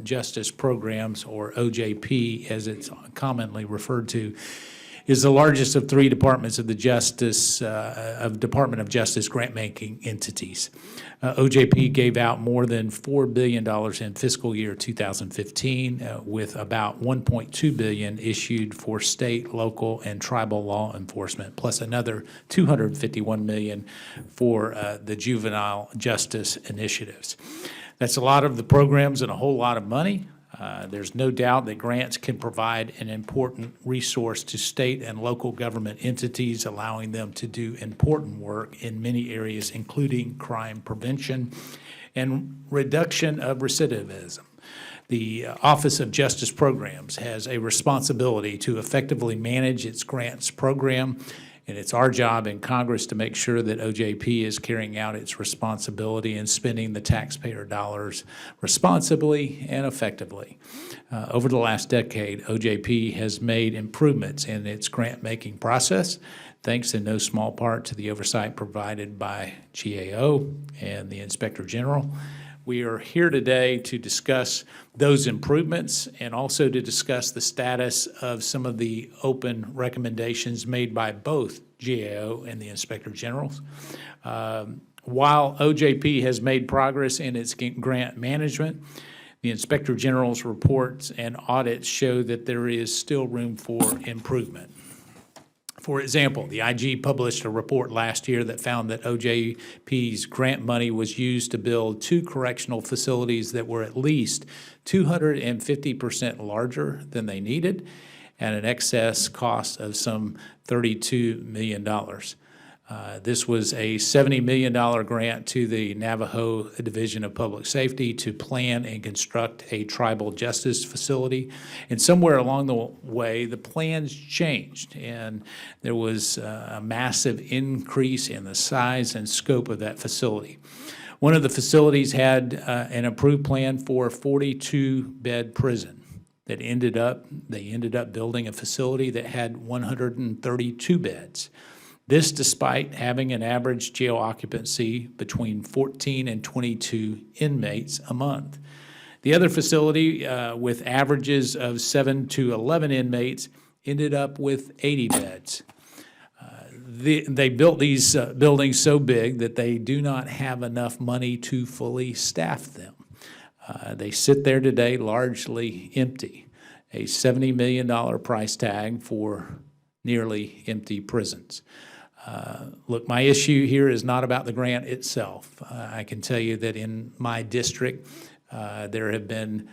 Justice Programs, or OJP as it's commonly referred to, is the largest of three departments of the Department of Justice grant-making entities. OJP gave out more than $4 billion in fiscal year 2015, with about $1.2 billion issued for state, local, and tribal law enforcement, plus another $251 million for the juvenile justice initiatives. That's a lot of the programs and a whole lot of money. There's no doubt that grants can provide an important resource to state and local government entities, allowing them to do important work in many areas, including crime prevention and reduction of recidivism. The Office of Justice Programs has a responsibility to effectively manage its grants program, and it's our job in Congress to make sure that OJP is carrying out its responsibility and spending the taxpayer dollars responsibly and effectively. Over the last decade, OJP has made improvements in its grant-making process, thanks in no small part to the oversight provided by GAO and the Inspector General. We are here today to discuss those improvements and also to discuss the status of some of the open recommendations made by both GAO and the Inspector Generals. While OJP has made progress in its grant management, the Inspector General's reports and audits show that there is still room for improvement. For example, the IG published a report last year that found that OJP's grant money was used to build 2 correctional facilities that were at least 250% larger than they needed, at an excess cost of some $32 million. This was a $70 million grant to the Navajo Division of Public Safety to plan and construct a tribal justice facility. And somewhere along the way, the plans changed, and there was a massive increase in the size and scope of that facility. One of the facilities had an approved plan for a 42-bed prison. They ended up building a facility that had 132 beds. This despite having an average jail occupancy between 14 and 22 inmates a month. The other facility, with averages of 7 to 11 inmates, ended up with 80 beds. They built these buildings so big that they do not have enough money to fully staff them. They sit there today largely empty, a $70 million price tag for nearly empty prisons. Look, my issue here is not about the grant itself. I can tell you that in my district, there have been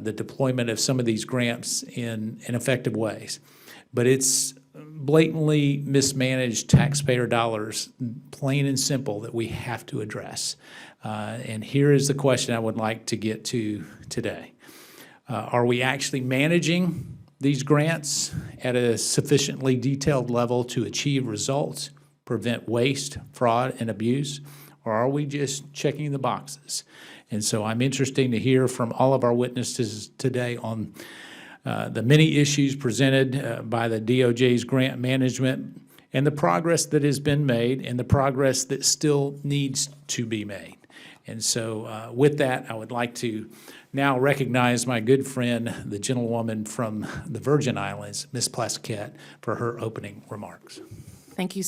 the deployment of some of these grants in ineffective ways. But it's blatantly mismanaged taxpayer dollars, plain and simple, that we have to address. And here is the question I would like to get to today. Are we actually managing these grants at a sufficiently detailed level to achieve results, prevent waste, fraud, and abuse, or are we just checking the boxes? And so I'm interested to hear from all of our witnesses today on the many issues presented by the DOJ's grant management and the progress that has been made and the progress that still needs to be made. And so with that, I would like to now recognize my good friend, the gentlewoman from the Virgin Islands, Ms. Plaskett, for her opening remarks. Thank you.